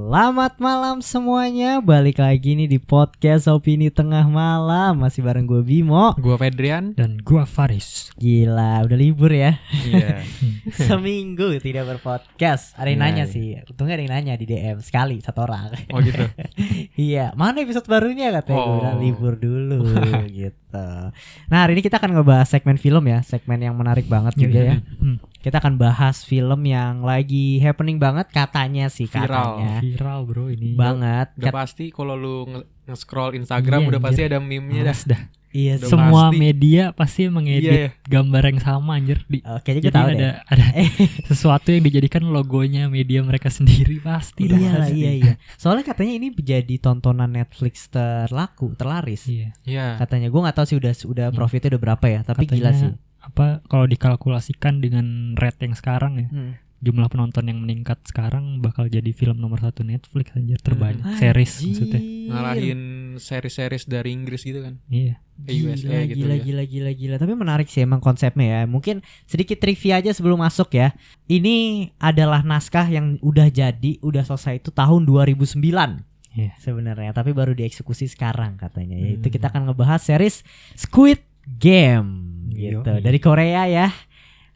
Selamat malam semuanya. Balik lagi nih di podcast Opini Tengah Malam. Masih bareng gue Bimo, gue Fedrian, dan gue Faris. Gila, udah libur ya. Iya. Seminggu tidak berpodcast. Ada yang nanya sih. Untungnya ada yang nanya di DM sekali, satu orang. Oh gitu. Iya, mana episode barunya katanya. Gue bilang libur dulu gitu. Nah, hari ini kita akan ngebahas segmen film ya. Segmen yang menarik banget juga ya. Kita akan bahas film yang lagi happening banget katanya sih, katanya. Viral bro ini. Banget. Udah pasti kalau lu nge-scroll Instagram udah pasti ada meme-nya dah. Iya, Udah semua pasti. media pasti mengedit gambar yang sama anjir. Kayaknya gue Jadi tahu ada sesuatu yang dijadikan logonya media mereka sendiri pasti. Iya. Soalnya katanya ini menjadi tontonan Netflix terlaris. Iya. Katanya gue nggak tahu sih udah profitnya udah berapa ya, tapi Katanya, gila sih. Apa kalau dikalkulasikan dengan rate yang sekarang ya, jumlah penonton yang meningkat sekarang bakal jadi film nomor 1 Netflix anjir terbanyak. Series maksudnya. Ngalahin seri-series dari Inggris gitu kan. Iya. USA gitu Gila. Tapi menarik sih emang konsepnya ya. Mungkin sedikit trivia aja sebelum masuk ya. Ini adalah naskah yang udah selesai itu tahun 2009. Iya. Sebenarnya, tapi baru dieksekusi sekarang katanya. Yaitu kita akan ngebahas series Squid Game gitu. Dari Korea ya.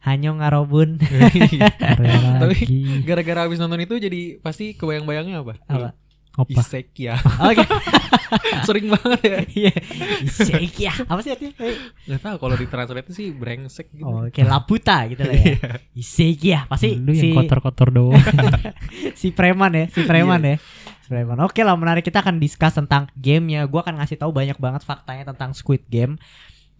Hanyo Ngarobun. Tapi gara-gara habis nonton itu jadi pasti kebayang-bayangnya apa? Isekia. Oke. Sering banget ya. Iya. Isekia. Apa sih artinya? Gak tahu kalau ditranslate sih brengsek gitu. Oh, kayak laputa gitu lah ya. Isekia pasti lu yang kotor-kotor doang. si preman ya. Preman. Oke lah, menarik. Kita akan discuss tentang gamenya. Gue akan ngasih tahu banyak banget faktanya tentang Squid Game.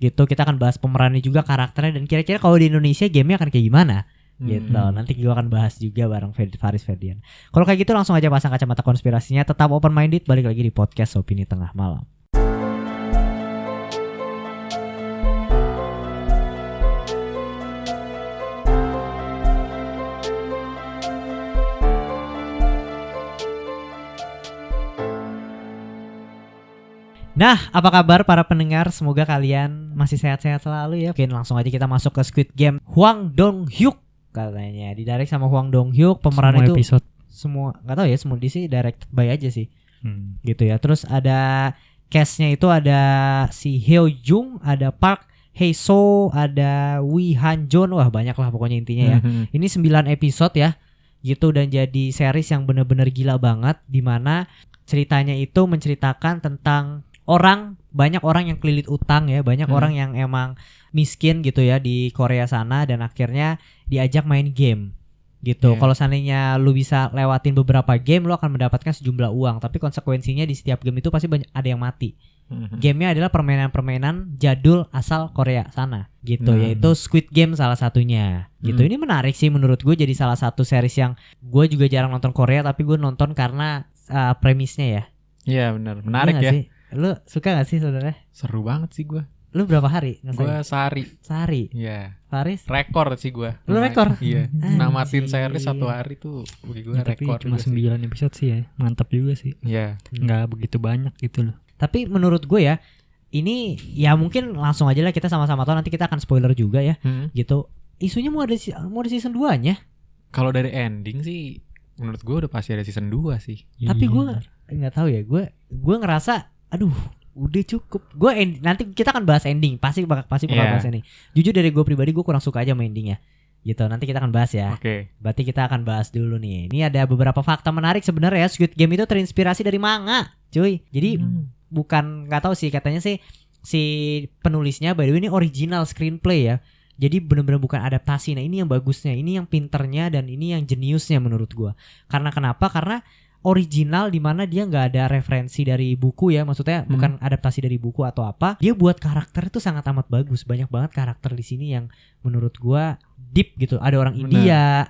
Gitu, kita akan bahas pemerannya juga, karakternya, dan kira-kira kalau di Indonesia gamenya akan kayak gimana gitu. Nanti gue akan bahas juga bareng Faris Ferdian. Kalau kayak gitu langsung aja pasang kacamata konspirasinya. Tetap open minded. Balik lagi di podcast Opini Tengah Malam. Nah, apa kabar para pendengar? Semoga kalian masih sehat-sehat selalu ya. Oke, langsung aja kita masuk ke Squid Game. Hwang Dong-hyuk katanya didirect sama Hwang Dong-hyuk. Pemeran semua itu episode. Semua nggak tahu ya, semua di sini direct by aja sih. Gitu ya. Terus ada cast-nya itu ada si Heo Jung, ada Park Hae-soo, ada Wi Han-jon. Wah, banyak lah pokoknya intinya ya. Ini 9 episode ya. Gitu, dan jadi series yang bener-bener gila banget, dimana ceritanya itu menceritakan tentang banyak orang yang kelilit utang ya, banyak orang yang emang miskin gitu ya di Korea sana, dan akhirnya diajak main game gitu. Kalau seandainya lu bisa lewatin beberapa game, lu akan mendapatkan sejumlah uang, tapi konsekuensinya di setiap game itu pasti ada yang mati. Gamenya adalah permainan-permainan jadul asal Korea sana gitu, yaitu Squid Game salah satunya gitu. Ini menarik sih menurut gue, jadi salah satu series yang gue juga jarang nonton Korea, tapi gue nonton karena premisnya ya. Iya benar, menarik ya. Sih? Lu suka gak sih sebenarnya? Seru banget sih gue. Lu berapa hari? Gue sehari. Iya. Faris? Rekor sih gue. Lu rekor? Iya. Namatin series 1 hari tuh bagi gue rekor. Tapi cuma 9 episode sih ya. Mantap juga sih. Iya. Nggak begitu banyak gitu loh. Tapi menurut gue ya, ini ya mungkin langsung aja lah, kita sama-sama tahu, nanti kita akan spoiler juga ya. Gitu. Isunya mau ada season 2-nya. Kalau dari ending sih menurut gue udah pasti ada season 2 sih. Tapi gue enggak tahu ya. Gue ngerasa aduh, udah cukup. Nanti kita akan bahas ending. Pasti bakal bahas ini. Jujur dari gue pribadi, gue kurang suka aja sama endingnya. Gitu. Nanti kita akan bahas ya. Oke. Berarti kita akan bahas dulu nih. Ini ada beberapa fakta menarik sebenarnya. Squid Game itu terinspirasi dari manga, cuy. Jadi bukan, nggak tahu sih, katanya sih si penulisnya by the way ini original screenplay ya. Jadi benar-benar bukan adaptasi. Nah, ini yang bagusnya, ini yang pinternya, dan ini yang jeniusnya menurut gue. Karena kenapa? Karena original, dimana dia nggak ada referensi dari buku ya, maksudnya bukan adaptasi dari buku atau apa. Dia buat karakter itu sangat amat bagus, banyak banget karakter di sini yang menurut gua deep gitu. Ada orang India,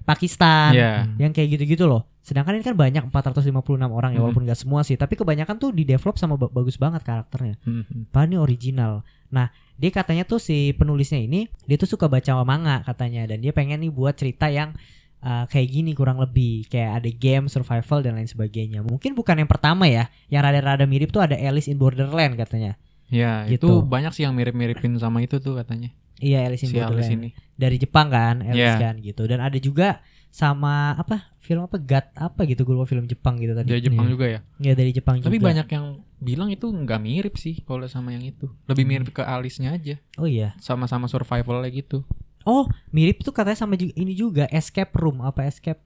Pakistan, yang kayak gitu-gitu loh. Sedangkan ini kan banyak 456 orang ya, walaupun nggak semua sih, tapi kebanyakan tuh di develop sama bagus banget karakternya. Padahal ini original. Nah, dia katanya tuh si penulisnya ini, dia tuh suka baca manga katanya, dan dia pengen nih buat cerita yang kayak gini kurang lebih, kayak ada game survival dan lain sebagainya. Mungkin bukan yang pertama ya, yang rada-rada mirip tuh ada Alice in Borderland katanya. Ya, gitu. Itu banyak sih yang mirip-miripin sama itu tuh katanya. Iya, Alice in si Alice Borderland. ini. Dari Jepang kan, Alice Yeah. kan gitu. Dan ada juga sama film apa God apa gitu, gue lupa, film Jepang gitu tadi. Dari Jepang Iya. juga ya. Ya dari Jepang Tapi juga. banyak yang bilang itu nggak mirip sih kalau sama yang itu. Lebih mirip ke Alice-nya aja. Oh iya. Sama-sama survival-nya gitu. Oh, mirip tuh katanya sama ini juga Escape Room apa Escape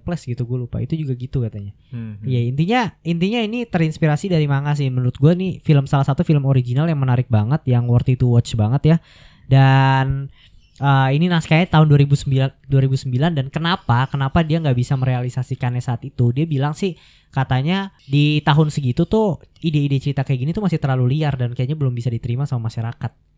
Place gitu, gue lupa. Itu juga gitu katanya. Ya intinya ini terinspirasi dari manga sih menurut gue nih, salah satu film original yang menarik banget, yang worthy to watch banget ya. Dan ini naskahnya tahun 2009 dan kenapa dia nggak bisa merealisasikannya saat itu? Dia bilang sih katanya di tahun segitu tuh ide-ide cerita kayak gini tuh masih terlalu liar dan kayaknya belum bisa diterima sama masyarakat.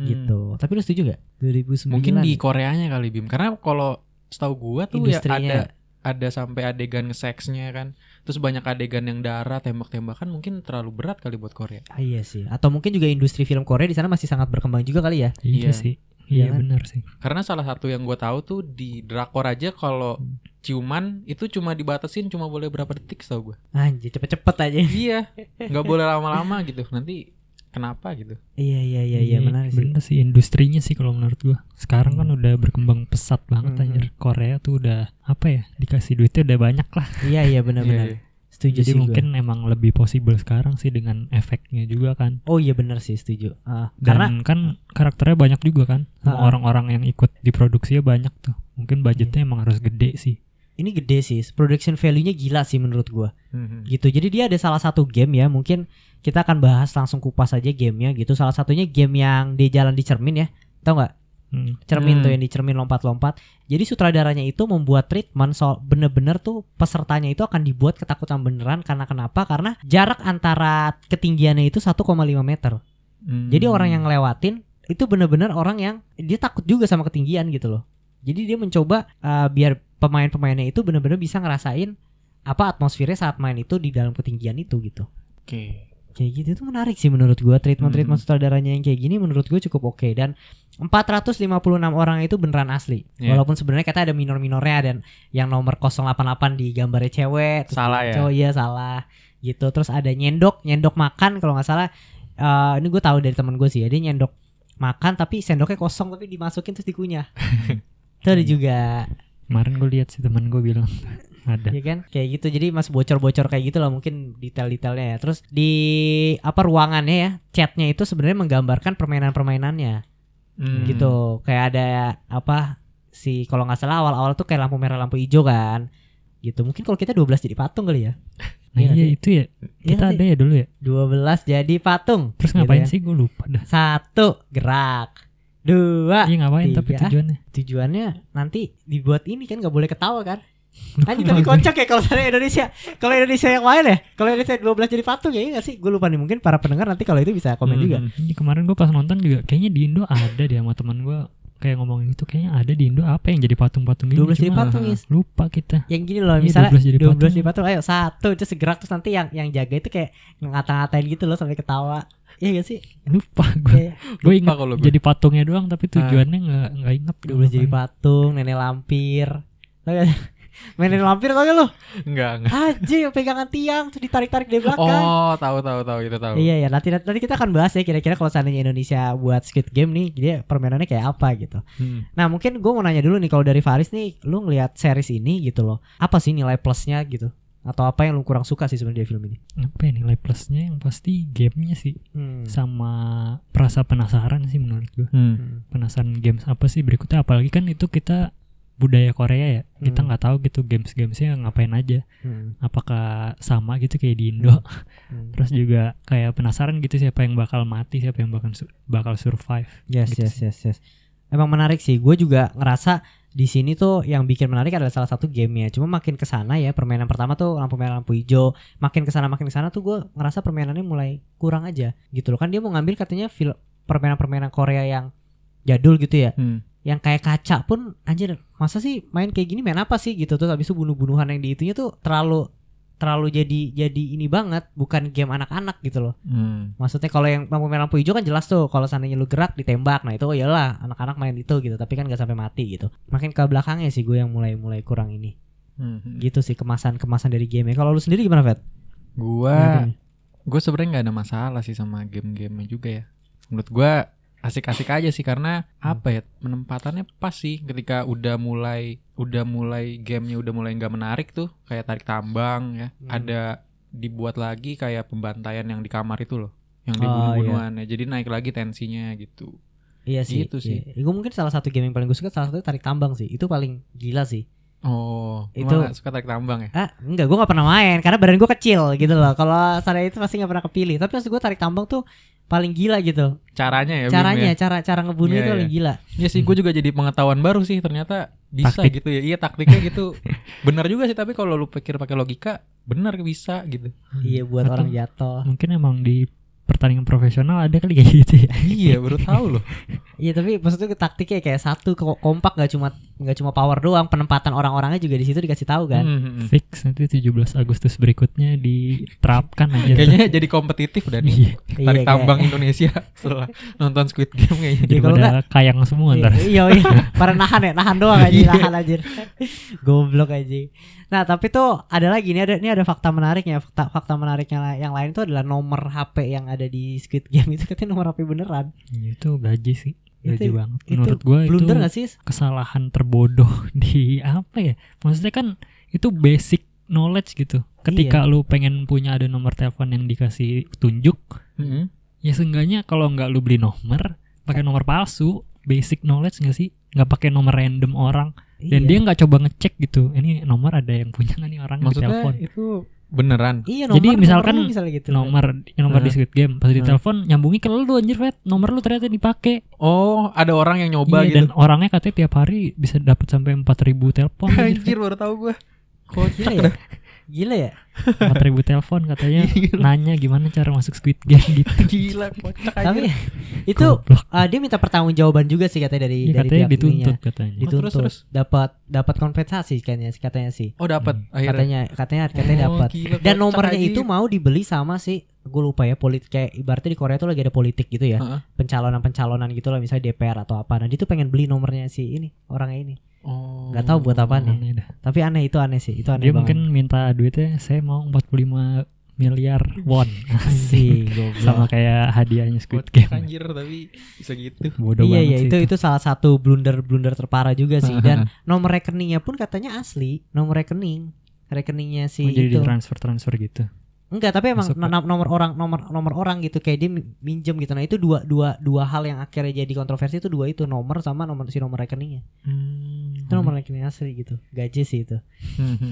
Gitu. Tapi lu setuju gak? 2009. Mungkin di Koreanya kali Bim. Karena kalau setahu gua tuh industrinya. ya ada sampai adegan seksnya kan. Terus banyak adegan yang darah, tembak-tembakan, mungkin terlalu berat kali buat Korea. Iya sih. Atau mungkin juga industri film Korea di sana masih sangat berkembang juga kali ya. Iya sih. Iya kan? benar sih. Karena salah satu yang gua tahu tuh di drakor aja kalau ciuman itu cuma dibatasin cuma boleh berapa detik setahu gua. Anjir, cepet-cepet aja. Iya, nggak boleh lama-lama gitu. Nanti kenapa gitu? Iya benar sih. Bener sih, industrinya sih kalau menurut gua. Sekarang kan udah berkembang pesat banget anjir. Korea tuh udah apa ya? Dikasih duitnya udah banyak lah. Iya benar-benar. Iya. Setuju Jadi sih mungkin emang lebih possible sekarang sih dengan efeknya juga kan. gua. Oh iya benar sih, setuju. Dan Karena kan karakternya banyak juga kan. Sama orang-orang yang ikut diproduksinya banyak tuh. Mungkin budgetnya emang harus gede sih. ini gede sih, production value-nya gila sih menurut gua. Gitu. Jadi dia ada salah satu game ya, mungkin kita akan bahas langsung kupas aja gamenya gitu. Salah satunya game yang dia jalan di cermin ya. Tahu nggak? Cermin tuh yang di cermin lompat-lompat. Jadi sutradaranya itu membuat treatment soal bener-bener tuh pesertanya itu akan dibuat ketakutan beneran. Karena kenapa? Karena jarak antara ketinggiannya itu 1,5 meter. Jadi orang yang ngelewatin itu bener-bener orang yang dia takut juga sama ketinggian gitu loh. Jadi dia mencoba biar pemain-pemainnya itu bener-bener bisa ngerasain apa atmosfernya saat main itu di dalam ketinggian itu gitu. Oke. Kayak gitu itu menarik sih menurut gua, treatment sutradaranya yang kayak gini menurut gua cukup oke. Dan 456 orang itu beneran asli. Walaupun sebenarnya kata ada minor-minornya, dan yang nomor 088 di gambarnya cewek, terus salah ya. Cowok iya salah. Gitu. Terus ada nyendok makan kalau nggak salah. Ini gue tahu dari teman gue sih ya, dia nyendok makan tapi sendoknya kosong tapi dimasukin terus dikunyah. Itu ada juga. Kemarin gue lihat sih teman gue bilang ada. Ya kan kayak gitu, jadi masih bocor-bocor kayak gitu lah mungkin detail-detailnya ya. Terus di apa ruangannya ya, chatnya itu sebenarnya menggambarkan permainan-permainannya gitu. Kayak ada apa sih, kalau nggak salah awal-awal tuh kayak lampu merah lampu hijau kan gitu. Mungkin kalau kita 12 jadi patung kali ya. Nah iya itu ya, kita ada ya dulu ya. 12 jadi patung. Terus ngapain sih, gue lupa dah. 1 gerak, 2 Iya ngapain 3. tapi tujuannya? Tujuannya nanti dibuat ini kan, nggak boleh ketawa kan. Anjir tapi kocak ya kalau misalnya Indonesia. Kalau Indonesia yang main ya, kalau Indonesia 12 jadi patung ya nggak sih? Gue lupa nih, mungkin para pendengar nanti kalau itu bisa komen juga. Ini kemarin gue pas nonton juga kayaknya di Indo ada deh, sama teman gue kayak ngomongin itu, kayaknya ada di Indo apa yang jadi patung-patung gini. 12 jadi patung is. Lupa kita. Yang gini loh, Iya, misalnya 12 12 jadi patung, ayo 1 terus segerak, terus nanti yang jaga itu kayak ngata-ngatain gitu loh sampai ketawa. Iya gak sih? Lupa gue.Gue ingat kalau jadi patungnya doang tapi tujuannya nggak inget. 12 jadi patung, nenek lampir. Main nenek lampir tau gak lo? Enggak. Anjing pegangan tiang terus ditarik-tarik dari belakang. Oh, tahu itu tahu. Iya ya, nanti kita akan bahas ya kira-kira kalau seandainya Indonesia buat Squid Game nih, dia permainannya kayak apa gitu. Nah mungkin gue mau nanya dulu nih, kalau dari Faris nih, lu ngelihat series ini gitu loh, apa sih nilai plusnya gitu? Atau apa yang lu kurang suka sih sebenarnya di film ini? Apa ya nilai plusnya? Yang pasti gamenya sih, sama perasa penasaran sih menurut gue. Penasaran games apa sih berikutnya, apalagi kan itu kita budaya Korea ya, kita nggak tahu gitu gamesnya ngapain aja, apakah sama gitu kayak di Indo. Terus juga kayak penasaran gitu siapa yang bakal mati, siapa yang bakal survive. Yes. Emang menarik sih. Gue juga ngerasa di sini tuh yang bikin menarik adalah salah satu gamenya. Cuma makin kesana ya, permainan pertama tuh lampu merah lampu hijau, makin kesana tuh gue ngerasa permainannya mulai kurang aja gitu loh. Kan dia mau ngambil katanya permainan Korea yang jadul gitu ya. Yang kayak kaca pun anjir, masa sih main kayak gini, main apa sih gitu. Terus habis itu bunuh-bunuhan yang di itunya tuh terlalu jadi ini banget, bukan game anak-anak gitu loh. Maksudnya kalau yang lampu merah lampu hijau kan jelas tuh, kalau seandainya lu gerak ditembak, nah itu oh iyalah anak-anak main itu gitu, tapi kan gak sampai mati gitu. Makin ke belakangnya sih gue yang mulai kurang ini. Gitu sih kemasan dari game. Kalau lu sendiri gimana, Fet? Gue sebenarnya nggak ada masalah sih sama game-game juga ya. Menurut gue asik-asik aja sih karena apa ya, penempatannya pas sih ketika udah mulai gamenya udah mulai nggak menarik tuh, kayak tarik tambang ya, ada dibuat lagi kayak pembantaian yang di kamar itu loh, yang dibunuh-bunuhannya, jadi naik lagi tensinya gitu. Iya sih, gitu sih. Iya. Gue mungkin salah satu game yang paling gue suka salah satu tarik tambang sih, itu paling gila sih. Oh, itu gak suka tarik tambang ya? Enggak, gue gak pernah main karena badan gue kecil gitu loh. Kalau saya itu pasti gak pernah kepilih. Tapi maksud gue tarik tambang tuh paling gila gitu. Caranya ya? Cara ngebunuh itu paling gila. Iya sih, gue juga jadi pengetahuan baru sih. Ternyata bisa gitu ya. Iya, taktiknya gitu. Benar juga sih, tapi kalau lu pikir pakai logika, benar bisa gitu. Iya, buat orang jatuh. Mungkin emang di pertandingan profesional ada kali kayak gitu ya. Iya, baru tahu loh. Iya, tapi maksudnya taktiknya kayak satu kompak, gak cuma power doang, penempatan orang-orangnya juga di situ dikasih tahu kan. Fix nanti 17 Agustus berikutnya diterapkan aja. Kayaknya jadi kompetitif udah nih. Tarik tambang Indonesia setelah nonton Squid Game kayaknya. Jadi pada kayang semua ntar. Iya. Para nahan doang aja, nahan aja. Goblok aja. Nah, tapi tuh ada lagi ini ada fakta menariknya. Fakta menariknya yang lain tuh adalah nomor HP yang ada di Squid Game itu katanya nomor HP beneran. Itu gaji sih. Gaji itu, banget. Menurut gue itu blunder gak sih? Kesalahan terbodoh di apa ya? Maksudnya kan itu basic knowledge gitu. Ketika lu pengen punya ada nomor telepon yang dikasih tunjuk, ya seenggaknya kalau nggak lu beli nomor, pakai nomor palsu. Basic knowledge nggak sih? Nggak pakai nomor random orang. Dan dia nggak coba ngecek gitu. Ini nomor ada yang punya nggak nih orang di telepon? Maksudnya itu beneran. Iya, jadi misalkan gitu, nomor di Squid Game pas ditelepon nyambungi ke lu anjir, Fred. Nomor lu ternyata dipakai. Oh, ada orang yang nyoba gitu. Dan orangnya katanya tiap hari bisa dapat sampai 4.000 telepon. Anjir, baru tahu gue. Kocak ya. Gila ya. 4.000 telepon katanya. Nanya gimana cara masuk Squid Game gitu. Gila, kocak aja. Tapi itu dia minta pertangajawaban juga sih katanya dari katanya pihak dituntut katanya. Dituntut. Terus dapat kompensasi katanya sih. Oh, dapat akhirnya. Katanya dapat. Dan nomornya itu mau dibeli sama si, gue lupa ya, kayak ibaratnya di Korea tuh lagi ada politik gitu ya. Pencalonan gitu lah, misalnya DPR atau apa. Nah, dia tuh pengen beli nomornya si ini, orangnya ini. Oh, gak tahu buat apaan ya. Tapi aneh sih, itu aneh dia banget. Mungkin minta duitnya, saya mau 45 miliar won sih. Sama kayak hadiahnya Squid Game. Anjir, tapi bisa gitu. Bodoh iya banget itu salah satu blunder terparah juga sih. Dan nomor rekeningnya pun katanya asli, nomor rekeningnya si jadi itu. transfer gitu. Enggak, tapi emang nomor orang gitu, kayak dia minjem gitu. Nah, itu dua hal yang akhirnya jadi kontroversi, itu dua itu, nomor sama nomor rekeningnya. Itu nomor rekening asli gitu. Gaji sih itu.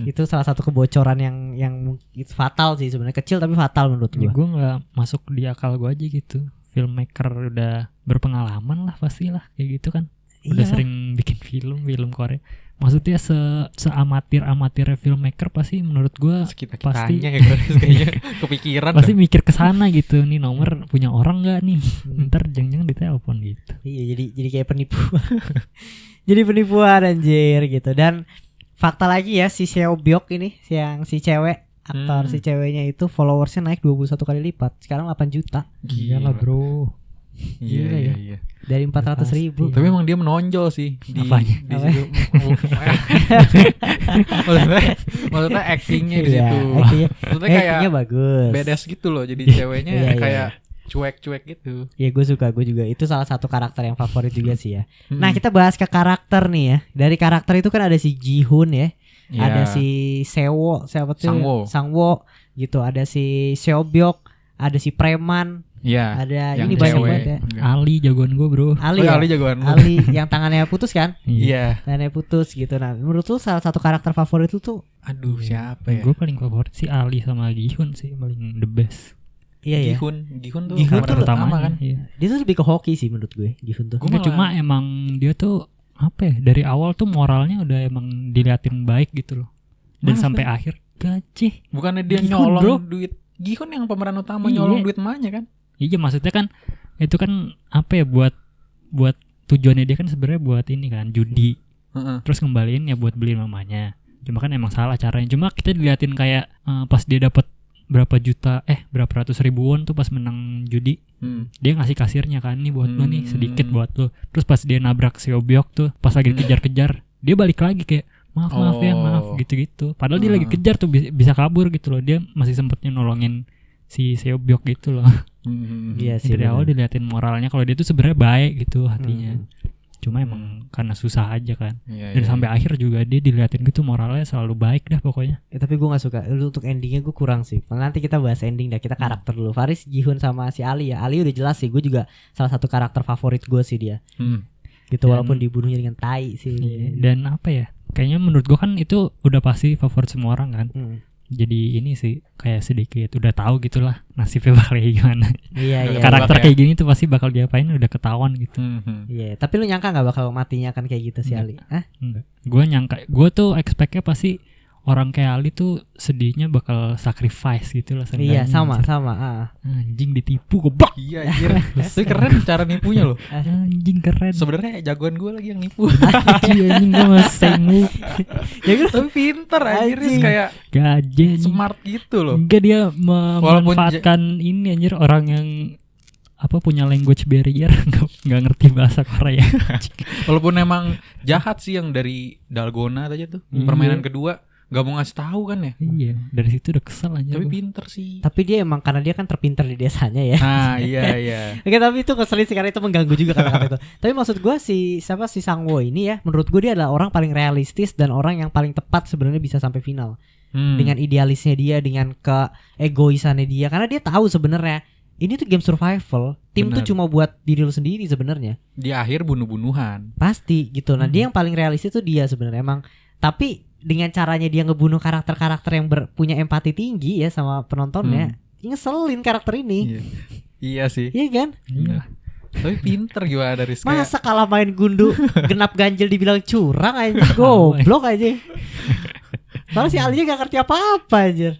Itu salah satu kebocoran yang itu fatal sih sebenarnya, kecil tapi fatal menurut gua. Gue nggak masuk di akal gue aja gitu. Filmmaker udah berpengalaman lah pastilah kayak gitu kan. Udah sering bikin film Korea. Maksudnya seamatir filmmaker pasti menurut gue pasti ya kayaknya kepikiran pasti mikir ke sana gitu. Nih nomor punya orang nggak nih? Ntar jangan ditelepon gitu. Iya, jadi kayak penipuan. Jadi penipuan anjir gitu. Dan fakta lagi ya, si Seo Byok ini yang si cewek aktor si ceweknya itu followersnya naik 21 kali lipat. Sekarang 8 juta. Gila lah bro. Iya. Dari 400.000. Tapi emang dia menonjol sih di situ. Maksudnya actingnya di situ. Maksudnya kayak bagus. badass gitu loh. Jadi ceweknya kayak cuek-cuek gitu. Iya, gue suka, gue juga. Itu salah satu karakter yang favorit juga sih ya. Nah, kita bahas ke karakter nih ya. Dari karakter itu kan ada si Ji-hoon ya. Ada si Seo, siapa tuh? Sang-woo gitu. Ada si Seo Byok, ada si Preman. Iya. Ada ini banyak banget ya. Ali jagoan gue bro. Ali jagoan. Ali yang tangannya putus kan? Iya. Tangannya putus gitu. Nah, menurut lu salah satu karakter favorit lu tuh? Aduh, siapa ya? Gue paling favorit si Ali sama Gi-hun sih, paling the best. Iya ya. Gi-hun tuh pertama kan. Iya. Dia tuh lebih ke hoki sih menurut gue. Gi-hun tuh. Cuma emang dia tuh apa ya? Dari awal tuh moralnya udah emang diliatin baik gitu loh. Dan sampai akhir gaji. Bukannya dia nyolong duit? Gi-hun yang pemeran utama nyolong duit emaknya kan? Iya, maksudnya kan itu kan apa ya, buat tujuannya dia kan sebenarnya buat ini kan, judi. Terus ngembaliin ya buat beli mamanya. Cuma kan emang salah caranya. Cuma kita diliatin kayak pas dia dapat berapa ratus ribu won tuh pas menang judi. Dia ngasih kasirnya kan, nih buat lu nih, sedikit buat lu. Terus pas dia nabrak Seo Byok tuh, pas lagi kejar-kejar, dia balik lagi kayak maaf gitu-gitu. Padahal dia lagi kejar tuh bisa kabur gitu loh. Dia masih sempetnya nolongin si Seo Byok gitu loh. Iya sih. Dari awal diliatin moralnya kalau dia tuh sebenarnya baik gitu hatinya. Cuma emang karena susah aja kan. Dan sampai akhir juga dia diliatin gitu moralnya selalu baik dah pokoknya. Tapi gue gak suka. Untuk endingnya gue kurang sih. Nanti kita bahas ending dah. Kita karakter dulu. Faris, Ji-hoon sama si Ali ya. Ali udah jelas sih. Gue juga salah satu karakter favorit gue sih dia. Gitu walaupun dibunuhnya dengan tai sih. Dan apa ya? Kayaknya menurut gue kan itu udah pasti favorit semua orang kan. Jadi ini sih kayak sedikit udah tahu gitulah nasibnya bakal kayak gimana. Iya. Karakter kayak gini tuh pasti bakal diapain udah ketahuan gitu. Iya. Tapi lu nyangka nggak bakal matinya kan kayak gitu si Ali? Enggak. Gue nyangka. Gue tuh expect-nya pasti orang kayak Ali tuh sedihnya bakal sacrifice gitu lah. Iya sama. Anjing ditipu kebak. Iya anjir. Tapi keren cara nipunya loh. Anjing keren. Sebenarnya jagoan gue lagi yang nipu. Anjing gue masih Ya kan tapi pinter anjir kayak gaje smart gitu loh. Enggak dia memanfaatkan ini anjir orang yang punya language barrier nggak ngerti bahasa Korea. Walaupun emang jahat sih yang dari Dalgona aja tuh. Permainan kedua gak mau ngasih tahu kan ya? Iya, dari situ udah kesel aja. Tapi pinter sih. Tapi dia emang karena dia kan terpinter di desanya ya. Nah, iya. Oke, tapi itu ngeselin sih karena itu mengganggu juga kata-kata itu. Tapi maksud gue si Sang-woo ini ya, menurut gue dia adalah orang paling realistis dan orang yang paling tepat sebenarnya bisa sampai final. Dengan idealisnya dia, dengan keegoisannya dia, karena dia tahu sebenarnya ini tuh game survival. Tim tuh cuma buat diri lu sendiri sebenarnya. Di akhir bunuh-bunuhan. Pasti gitu. Nah, dia yang paling realistis tuh dia sebenarnya emang. Tapi dengan caranya dia ngebunuh karakter-karakter yang punya empati tinggi ya sama penontonnya, ngeselin karakter ini. Iya sih. Iya kan? Iya. Tapi pinter gimana dari masa kalah main gundu genap ganjil dibilang curang aja, goblok aja. Soalnya si Ali gak ngerti apa-apa aja.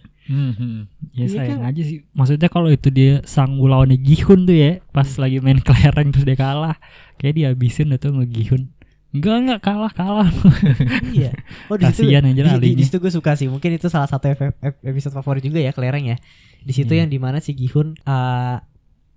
Ya sayang aja sih. Maksudnya kalau itu dia Sang-woo lawannya Gi-hoon tuh ya, pas lagi main kelereng terus dia kalah, kayak dia habisin atau nge-Gi-hoon. Enggak kalah. Iya. Oh di situ. Di situ gue suka sih. Mungkin itu salah satu episode favorit juga ya kelereng ya. Di situ yang dimana si Gi-hoon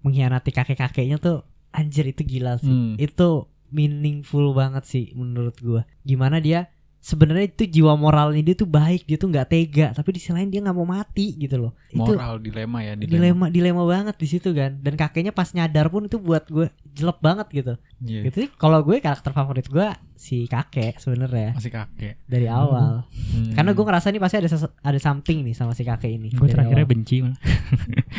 mengkhianati kakek-kakeknya tuh, anjir itu gila sih. Itu meaningful banget sih menurut gue. Gimana dia sebenarnya itu jiwa moralnya dia tuh baik, dia tuh nggak tega, tapi di sisi lain dia nggak mau mati gitu loh. Moral itu dilema ya. Dilema banget di situ kan. Dan kakeknya pas nyadar pun itu buat gue jelek banget gitu. Gitu sih. Kalau gue karakter favorit gue si kakek sebenarnya. Masih kakek dari awal. Karena gue ngerasa nih pasti ada something nih sama si kakek ini. Gue terakhirnya benci malah.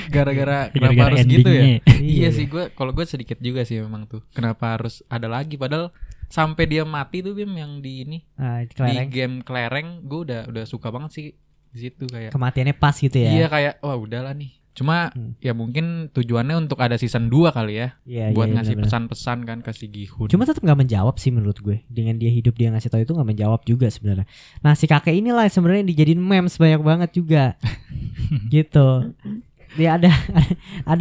Gara-gara kenapa harus gitu ya? Iya sih, kalau gue sedikit juga sih memang tuh. Kenapa harus ada lagi padahal sampai dia mati tuh Bim yang di ini di game kelereng gue udah suka banget sih di situ kayak kematiannya pas gitu ya. Iya kayak wah udahlah nih. Cuma ya mungkin tujuannya untuk ada season 2 kali ya. Buat ngasih pesan-pesan kan ke si Gi-hoon. Cuma tetap enggak menjawab sih menurut gue. Dengan dia hidup dia ngasih tahu itu enggak menjawab juga sebenarnya. Nah, si kakek inilah sebenarnya yang dijadiin memes banyak banget juga. Gitu. Dia ada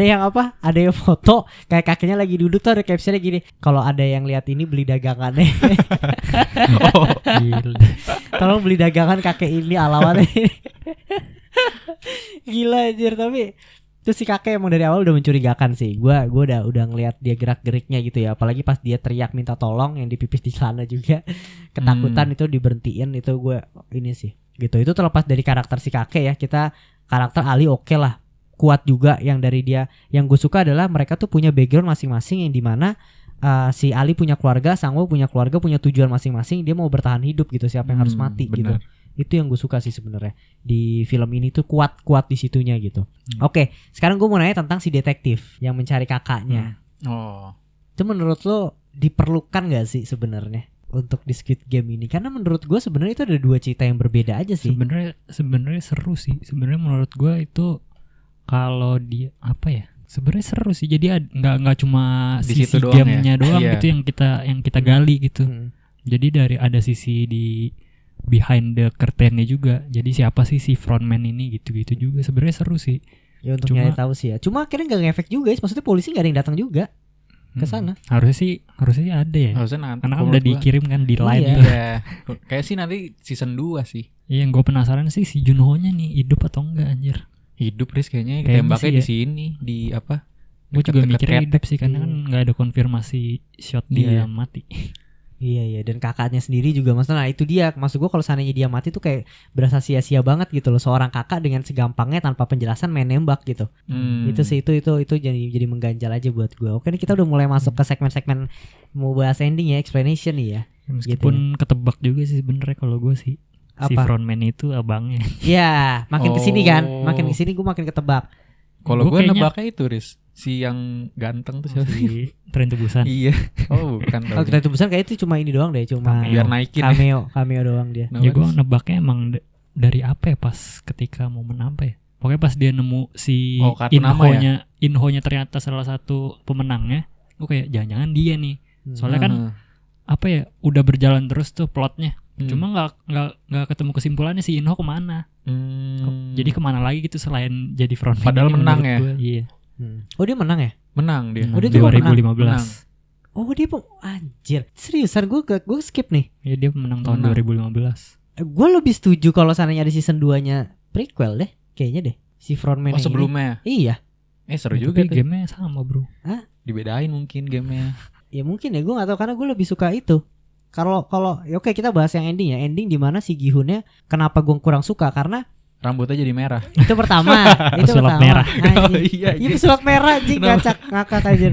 yang ada yang foto kayak kakeknya lagi duduk tuh ada captionnya gini, kalau ada yang lihat ini beli dagangannya. Tolong beli dagangan kakek ini alamatnya. Gila anjir. Tapi terus si kakek emang dari awal udah mencurigakan sih. Gua udah ngelihat dia gerak-geriknya gitu ya. Apalagi pas dia teriak minta tolong yang dipipis di celana juga. Ketakutan itu diberhentiin itu gue ini sih. Gitu. Itu terlepas dari karakter si kakek ya. Kita karakter Ali oke lah. Kuat juga yang dari dia. Yang gue suka adalah mereka tuh punya background masing-masing yang dimana si Ali punya keluarga, Sang-woo punya keluarga, punya tujuan masing-masing. Dia mau bertahan hidup gitu. Siapa yang harus mati gitu. Itu yang gue suka sih sebenarnya di film ini tuh kuat di situnya gitu. Oke, sekarang gue mau nanya tentang si detektif yang mencari kakaknya. Itu menurut lo diperlukan gak sih sebenarnya untuk di Squid Game ini? Karena menurut gue sebenarnya itu ada dua cerita yang berbeda aja sih. Sebenarnya seru sih. Sebenarnya menurut gue itu kalau dia sebenarnya seru sih. Jadi nggak cuma di sisi gamenya doang gitu yang kita gali gitu. Jadi ada sisi di behind the curtain-nya juga. Jadi siapa sih si frontman ini gitu-gitu juga. Sebenarnya seru sih. Ya untuk nyari tahu sih ya. Cuma akhirnya nggak ngefek juga. Maksudnya polisi nggak ada yang datang juga ke sana. Harusnya sih ada ya. Karena kan udah dikirim kan di line tuh. Iya. Kayak sih nanti season 2 sih. Iya, yang gue penasaran sih si Junho-nya nih hidup atau enggak anjir. Hidup Riz kayaknya tembaknya di sini di apa? Gue juga mikirnya hidup sih karena kan nggak ada konfirmasi shot dia mati. Iya dan kakaknya sendiri juga maksudnya itu dia maksud gue kalau seandainya dia mati tuh kayak berasa sia-sia banget gitu loh, seorang kakak dengan segampangnya tanpa penjelasan main nembak gitu. Itu sih itu jadi mengganjal aja buat gue. Oke nih kita udah mulai masuk ke segmen-segmen mau bahas ending ya, explanation nih ya. Meskipun gitu ketebak juga sih sebenarnya kalau gue sih. Si Apa? frontman itu abangnya. Ya makin kesini kan, makin kesini gue makin ketebak. Kalau Gua gue kayaknya- nebaknya itu Riz, si yang ganteng tuh siapa? Si Tren Tebusan. Iya. Oh bukan. Kalau kita itu besar kayak itu cuma ini doang deh, cuma Cameo. Biar naikin ya. cameo doang dia. Ya gue nebaknya emang dari apa ya, pas ketika momen apa ya. Pokoknya pas dia nemu si kartu nama Inhonya ternyata salah satu pemenangnya. Gue kayak jangan-jangan dia nih. Soalnya kan apa ya, udah berjalan terus tuh plotnya. Cuma nggak ketemu kesimpulannya si Inho kemana. Jadi kemana lagi gitu selain jadi frontman. Padahal ini menang menurut ya? gue. Iya. Oh dia menang ya? Menang dia. Oh, dia juga 2015. menang. Oh dia anjir. Seriusan gue skip nih. Ya dia pemenang tahun Menang. 2015. Gue lebih setuju kalau seandainya ada season 2-nya prequel deh. Kayaknya deh. Si frontman Oh yang sebelumnya. ini. Iya. Seru Ya, juga tapi tuh. gamenya sama bro. Dibedain mungkin gamenya. Ya mungkin ya gue gak tahu karena gue lebih suka itu. Kalau ya oke kita bahas yang ending ya. Ending dimana si Gi-hunnya kenapa gue kurang suka karena Rambutnya jadi merah. itu pertama. itu Pesulap pertama. merah. Anjing. Iya. Iya pesulap merah anjing ngakak aja.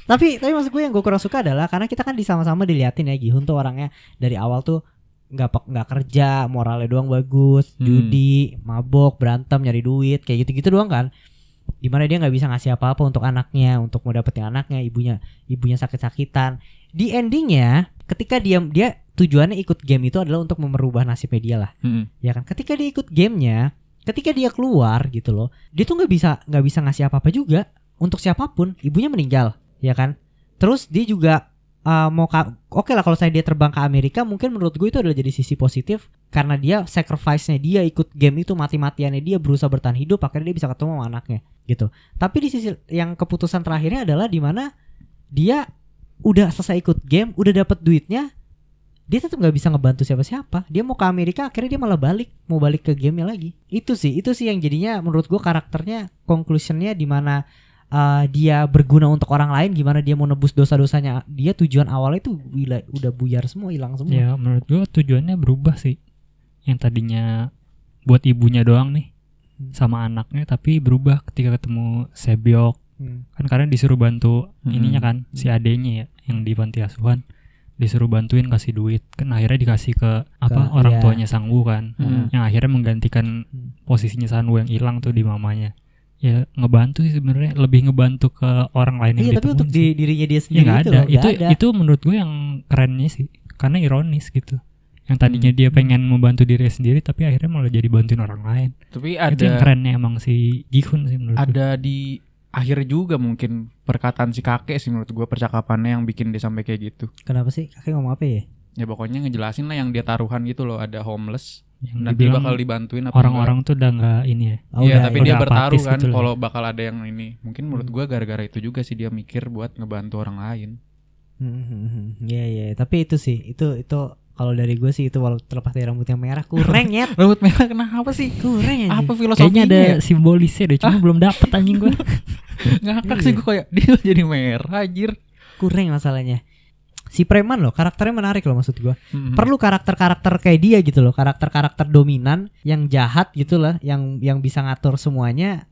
Tapi maksud gue yang gue kurang suka adalah karena kita kan sama-sama diliatin ya Gi-hun tuh orangnya dari awal tuh nggak kerja, moralnya doang bagus, judi, mabok, berantem, nyari duit, kayak gitu-gitu doang kan. Dimana dia nggak bisa ngasih apa-apa untuk anaknya, untuk mau dapetin anaknya, ibunya sakit-sakitan. Di endingnya, ketika dia tujuannya ikut game itu adalah untuk merubah nasibnya dia lah, ya kan. Ketika dia ikut gamenya, ketika dia keluar gitu loh, dia tuh nggak bisa ngasih apa-apa juga untuk siapapun. Ibunya meninggal, ya kan. Terus dia juga oke lah kalau saya dia terbang ke Amerika, mungkin menurut gue itu adalah jadi sisi positif karena dia sacrifice-nya dia ikut game itu, mati-matiannya dia berusaha bertahan hidup, akhirnya dia bisa ketemu sama anaknya gitu. Tapi di sisi yang keputusan terakhirnya adalah di mana dia udah selesai ikut game, udah dapat duitnya, dia tetap nggak bisa ngebantu siapa-siapa. Dia mau ke Amerika, akhirnya dia malah mau balik ke gamenya lagi. Itu sih yang jadinya menurut gue karakternya conclusionnya di mana dia berguna untuk orang lain, gimana dia mau nebus dosa-dosanya dia. Tujuan awalnya itu udah buyar semua, hilang semua. Ya menurut gue tujuannya berubah sih. Yang tadinya buat ibunya doang nih sama anaknya, tapi berubah ketika ketemu Sebyok. Kan karena disuruh bantu ininya kan, si adenya ya yang di panti asuhan, disuruh bantuin kasih duit. Kan akhirnya dikasih ke orang tuanya Sang-woo kan, yang akhirnya menggantikan posisinya Sang-woo yang hilang tuh di mamanya. Ya ngebantu sih sebenarnya, lebih ngebantu ke orang lain yang iya, tapi untuk dirinya dia sendiri ya, itu ada. nggak ada. Itu menurut gue yang kerennya sih, karena ironis gitu. Yang tadinya dia pengen membantu dirinya sendiri, tapi akhirnya malah jadi bantuin orang lain. Tapi Itu yang kerennya emang si Gi-hun sih menurut gue. ada di akhir juga mungkin perkataan si kakek sih menurut gue, percakapannya yang bikin dia sampai kayak gitu. Kenapa sih kakek ngomong apa ya? Ya pokoknya ngejelasin lah yang dia taruhan gitu loh, ada homeless Yang dan dia dibilang bakal dibantuin apa orang-orang tuh udah nggak ini ya. Iya, tapi dia udah bertaruh apatis kan gitu loh. kalau bakal ada yang ini. Mungkin menurut gue gara-gara itu juga sih dia mikir buat ngebantu orang lain. Iya, tapi itu sih itu kalau dari gue sih itu walau terlepas dari rambut yang merah kurang ya. Rambut merah kenapa sih? Kurang aja. Apa filosofinya? Kayaknya ada simbolisnya deh, cuma belum dapet anjing gue. Ngakak sih gue kayak dia jadi merah anjir. Kurang masalahnya. Si preman loh, karakternya menarik loh maksud gue. Perlu karakter-karakter kayak dia gitu loh, karakter-karakter dominan yang jahat gitu lah, yang bisa ngatur semuanya.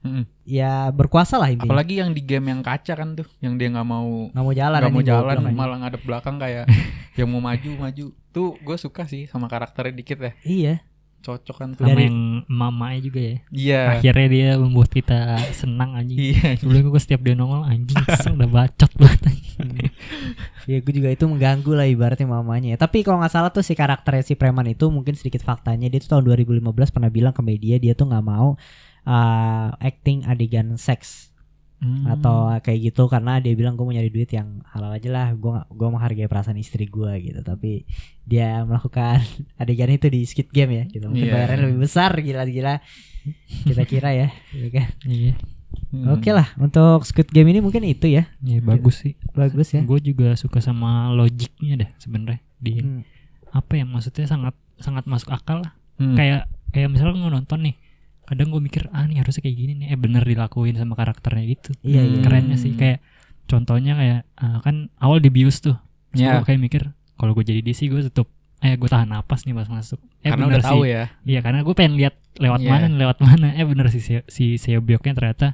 Ya berkuasa lah intinya. Apalagi yang di game yang kaca kan tuh, yang dia nggak mau jalan, malah ngadep belakang kayak yang mau maju. Tuh gue suka sih sama karakternya dikit ya. Iya. Cocok kan tuh. Sama yang mamanya juga ya. Iya. Akhirnya dia membuat kita senang anjing. Iya. Sebelumnya gue setiap dia nongol anjing kesel udah bacot banget. Ya gue juga itu mengganggu lah ibaratnya mamanya. Tapi kalau nggak salah tuh si karakternya si preman itu mungkin sedikit faktanya dia tuh tahun 2015 pernah bilang ke media dia tuh nggak mau acting adegan seks atau kayak gitu karena dia bilang gue mau nyari duit yang halal aja lah, gue menghargai perasaan istri gue gitu. Tapi dia melakukan adegan itu di Squid Game ya gitu. Mungkin bayarannya lebih besar, gila kita kira ya gitu kan. Iya. Oke lah untuk Squid Game ini mungkin itu ya. Iya bagus sih. Bagus ya. Gue juga suka sama logiknya deh sebenarnya di apa ya, maksudnya sangat masuk akal lah. Kayak misalnya gue nonton nih, kadang gue mikir nih harusnya kayak gini nih, bener dilakuin sama karakternya gitu. Iya. Kerennya sih kayak contohnya kayak kan awal di bius tuh, gue kayak mikir kalau gue jadi dia sih gue tutup gue tahan napas nih pas masuk. Karena bener udah tahu sih. ya. Iya, karena gue pengen lihat lewat mana. Bener sih si Seobyoknya ternyata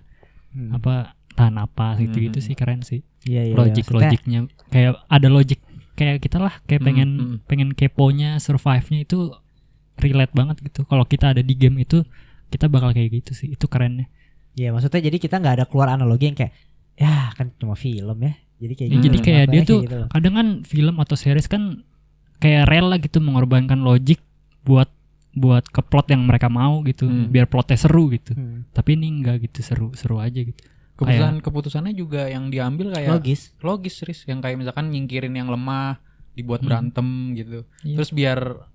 apa tahan napas gitu sih, keren sih. Iya, Logiknya kayak ada logik kayak kita lah, kayak pengen keponya, survive-nya itu relate banget gitu. Kalau kita ada di game itu kita bakal kayak gitu sih. Itu kerennya. Iya, maksudnya jadi kita nggak ada keluar analogi yang kayak ya kan cuma film ya. Jadi kayak gitu. Jadi kayak dia tuh gitu kadang kan film atau series kan kayak rela gitu mengorbankan logik buat ke plot yang mereka mau gitu, biar plotnya seru gitu. Tapi ini enggak gitu, seru aja gitu. Keputusannya juga yang diambil kayak logis Riz, yang kayak misalkan nyingkirin yang lemah, dibuat berantem gitu. Terus biar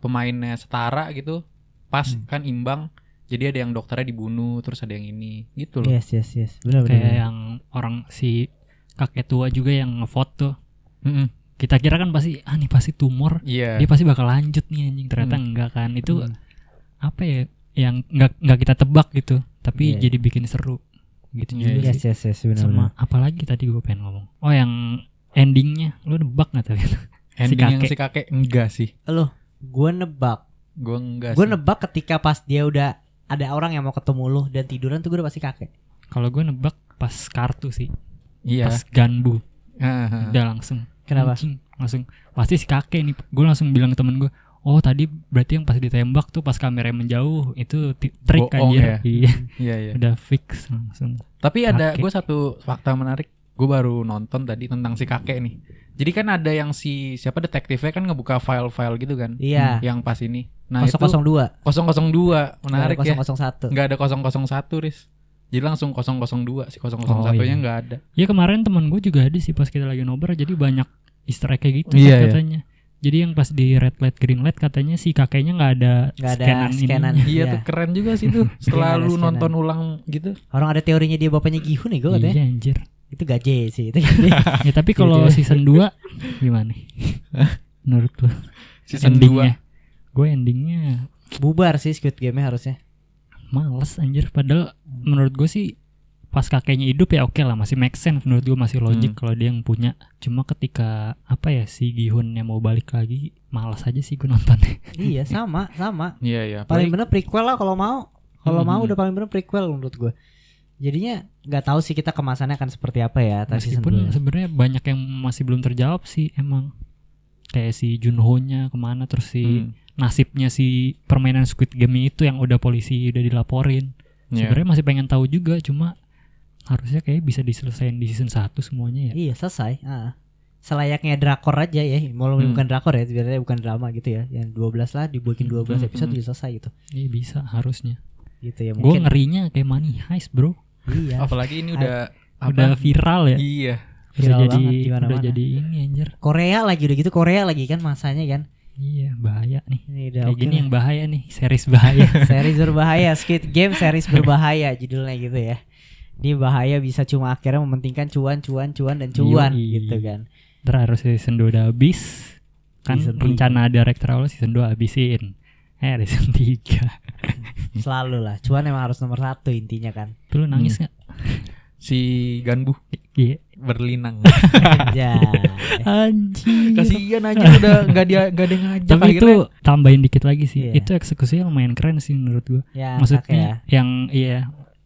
pemainnya setara gitu, pas kan imbang. Jadi ada yang dokternya dibunuh, terus ada yang ini gitu loh. Yes. Benar. Kayak yang orang si kakek tua juga yang ngevote tuh. Kita kira kan pasti nih pasti tumor, dia pasti bakal lanjut nih anjing, ternyata enggak kan. Itu apa ya yang enggak kita tebak gitu, tapi jadi bikin seru gitu juga sih. Yes, benar. Sama apalagi tadi gue pengen ngomong, yang endingnya lu nebak nggak tadi? Ending si kakek enggak sih. Gue nebak. Gue nebak ketika pas dia udah ada orang yang mau ketemu lu dan tiduran tuh gue udah pasti kakek. Kalau gue nebak pas kartu sih. Iya. Pas Ganbu. Udah langsung. Kenapa? Langsung pasti si kakek nih. Gue langsung bilang ke temen gue, oh tadi berarti yang pas ditembak tuh pas kameranya menjauh itu trik aja. Ya? Iya. Udah fix langsung. Tapi ada gue satu fakta menarik. Gue baru nonton tadi tentang si kakek nih. Jadi kan ada yang siapa detektifnya kan ngebuka file-file gitu kan. Iya. Yang pas ini. Nah 002. 002 menarik ya. 001. Enggak ada 001 Riz. Jadi langsung 002 si 001-nya enggak ada. Ya kemarin teman gue juga ada sih pas kita lagi nobar, jadi banyak easter egg kayak gitu katanya. Jadi yang pas di red light green light katanya si kakeknya enggak ada scanan. Iya tuh keren juga sih tuh. Setelah lu nonton ulang gitu. Orang ada teorinya dia bapaknya Gihun nih gue katanya. Iya anjir. Itu gaje sih itu. Ya tapi kalau season 2 gimana? Menurut lu? Season endingnya? Gue endingnya bubar sih Squid Game-nya harusnya. Males anjir, padahal menurut gue sih pas kakeknya hidup ya oke lah, masih make sense menurut gue, masih logik kalau dia yang punya. Cuma ketika apa ya si Gihunnya mau balik lagi, malas aja sih gue nontonnya. Iya sama. Iya. Paling bener prequel lah kalau mau. Kalau mau udah paling bener prequel menurut gue. Jadinya nggak tahu sih kita kemasannya akan seperti apa ya. Meskipun sebenarnya banyak yang masih belum terjawab sih emang. Kayak si Junho-nya kemana, terus si nasibnya si permainan Squid Game itu yang udah polisi udah dilaporin. Sebenarnya masih pengen tahu juga, cuma harusnya kayak bisa diselesain di season 1 semuanya ya. Iya selesai. Selayaknya drakor aja ya. Walaupun bukan drakor ya, sebenarnya bukan drama gitu ya. Yang 12 lah dibuatin 12 episode bisa selesai gitu. Iya bisa harusnya. Gitu ya Gue mungkin. ngerinya kayak Money Heist bro. Iya. Apalagi ini udah viral ya. Iya. Udah jadi ini anjir. Korea lagi udah gitu, Korea lagi kan masanya kan. Iya bahaya nih. Ini udah kayak gini yang bahaya nih, series bahaya. Series berbahaya, Squid Game series berbahaya judulnya gitu ya. Ini bahaya bisa cuma akhirnya mementingkan cuan gitu kan. Ntar harus season 2 udah habis. Kan rencana direktur awal season 2 habisin. Season 3. Selalu lah, cuan emang harus nomor 1 intinya kan. Lu nangis gak? Si Ganbu berlinang. Ya. Anjing. Kasihan aja udah enggak ada ngajak. Tapi akhirnya. Itu tambahin dikit lagi sih. Itu eksekusinya lumayan keren sih menurut gua. Ya, maksudnya yang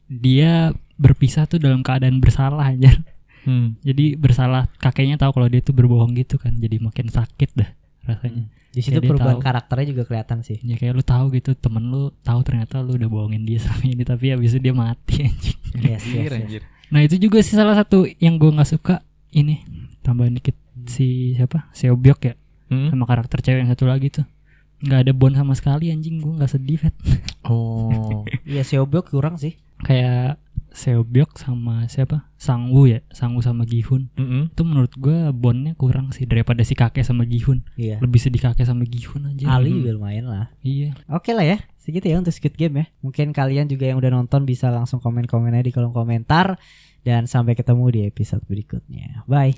dia berpisah tuh dalam keadaan bersalah aja. Jadi bersalah, kakeknya tahu kalau dia tuh berbohong gitu kan. Jadi makin sakit dah rasanya. Di situ perubahan karakternya juga kelihatan sih. Ya kayak lu tahu gitu, temen lu tahu ternyata lu udah bohongin dia selama ini, tapi habis itu dia mati anjing. Yes. Nah itu juga sih salah satu yang gue nggak suka. Ini tambahan dikit, si siapa, Seobyok ya, sama karakter cewek yang satu lagi tuh nggak ada bond sama sekali anjing. Gue nggak sedih Fet. Oh iya Seobyok kurang sih. Kayak Seobyok sama siapa, Sangwoo sama Gihun. Itu menurut gue bondnya kurang sih daripada si kakek sama Gihun. Iya. Lebih sedih kakek sama Gihun aja. Ali juga lumayan lah. Iya. Oke lah ya, segitu ya untuk Squid Game ya. Mungkin kalian juga yang udah nonton bisa langsung komen-komen aja di kolom komentar. Dan sampai ketemu di episode berikutnya. Bye.